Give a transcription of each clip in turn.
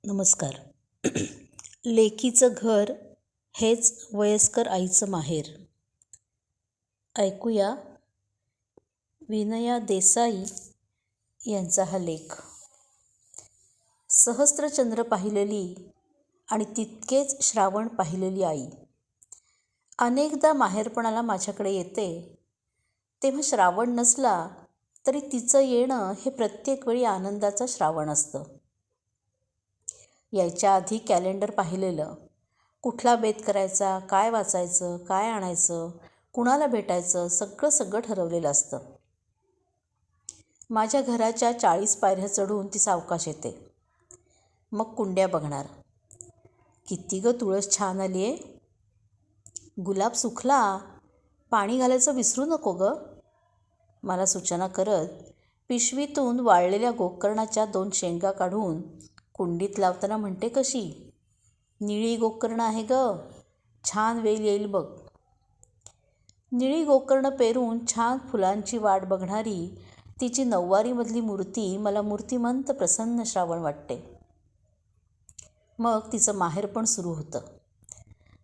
नमस्कार. लेकीचं घर हेच वयस्कर आईचं माहेर. ऐकूया विनया देसाई यांचा हा लेख. सहस्त्रचंद्र पाहिलेली आणि तितकेच श्रावण पाहिलेली आई अनेकदा माहेरपणाला माझ्याकडे येते, तेव्हा श्रावण नसला तरी तिचं येणं हे प्रत्येक वेळी आनंदाचं श्रावण असतं. यायच्या आधी कॅलेंडर पाहिलेलं, कुठला बेत करायचा, काय वाचायचं, काय आणायचं, कुणाला भेटायचं, सगळं ठरवलेलं असतं. माझ्या घराच्या 40 पायऱ्या चढून ती सावकाश येते. मग कुंड्या बघणार. किती गं तुळस छान आली आहे, गुलाब सुखला, पाणी घालायचं विसरू नको गं, मला सूचना करत पिशवीतून वाळलेल्या गोकर्णाच्या 2 शेंगा काढून कुंडीत लावताना म्हणते कशी, निळी गोकर्ण आहे गं, छान वेल येईल बघ. निळी गोकर्ण पेरून छान फुलांची वाट बघणारी तिची नऊवारीमधली मूर्ती मला मूर्तिमंत प्रसन्न श्रावण वाटते. मग तिचं माहेरपण सुरू होतं.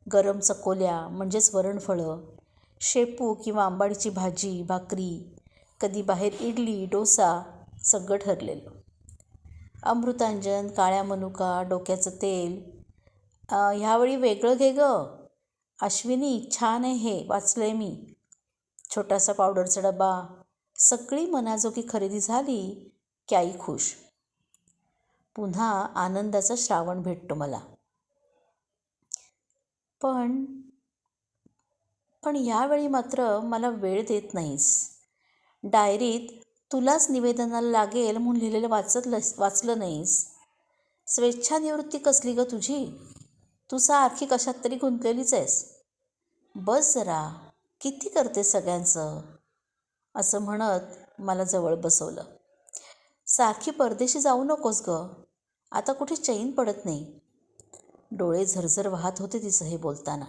गरम चकोल्या म्हणजेच वरणफळं, शेपू किंवा आंबाडीची भाजी, भाकरी, कधी बाहेर इडली, डोसा, सगळं ठरलेलं. अमृतांजन, काळ्या मनुका, डोक्याचं तेल. ह्यावेळी वेगळं घे गं अश्विनी, छान आहे हे, वाचलं आहे मी. छोटासा पावडरचा डबा. सगळी मनाजोगी खरेदी झाली की आई खुश. पुन्हा आनंदाचा श्रावण भेटतो मला. पण यावेळी मात्र मला वेळ देत नाहीस. डायरीत तुलाच निवेदनाला लागेल म्हणून लिहिलेलं वाचलं नाहीस. स्वेच्छानिवृत्ती कसली गं तुझी? तू सारखी कशात तरी गुंतलेलीच आहेस. बस जरा, किती करते सगळ्यांचं, असं म्हणत मला जवळ बसवलं. सारखी परदेशी जाऊ नकोस गं, आता कुठे चैन पडत नाही. डोळे झरझर वाहत होते तिचं हे बोलताना.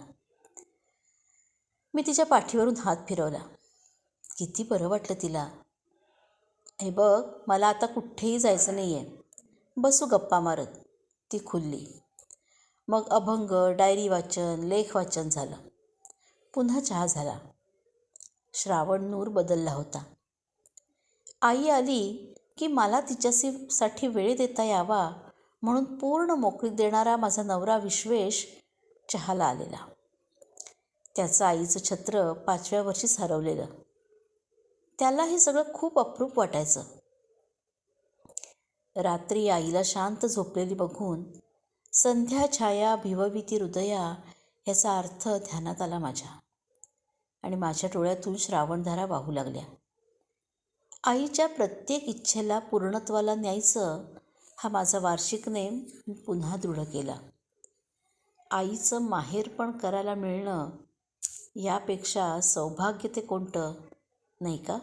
मी तिच्या पाठीवरून हात फिरवला. किती बरं वाटलं तिला. हे बघ, मला आता कुठेही जायचं नाही आहे, बसू गप्पा मारत, ती खुलली. मग अभंग, डायरी वाचन, लेख वाचन झालं. पुन्हा चहा झाला. श्रावण नूर बदलला होता. आई आली की मला तिच्यासाठी वेळ देता यावा म्हणून पूर्ण मोकळीक देणारा माझा नवरा विश्वेश चहाला आलेला. त्याचं आईचं छत्र 5व्या वर्षीच हरवलेलं. त्याला हे सगळं खूप अप्रूप वाटायचं. रात्री आईला शांत झोपलेली बघून संध्या छाया भिवविती हृदया याचा अर्थ ध्यानात आला माझ्या, आणि माझ्या डोळ्यातून श्रावणधारा वाहू लागल्या. आईच्या प्रत्येक इच्छेला पूर्णत्वाला न्यायचं हा माझा वार्षिक नेम पुन्हा दृढ केला. आईचं माहेरपण करायला मिळणं यापेक्षा सौभाग्य ते कोणतं, नाही का?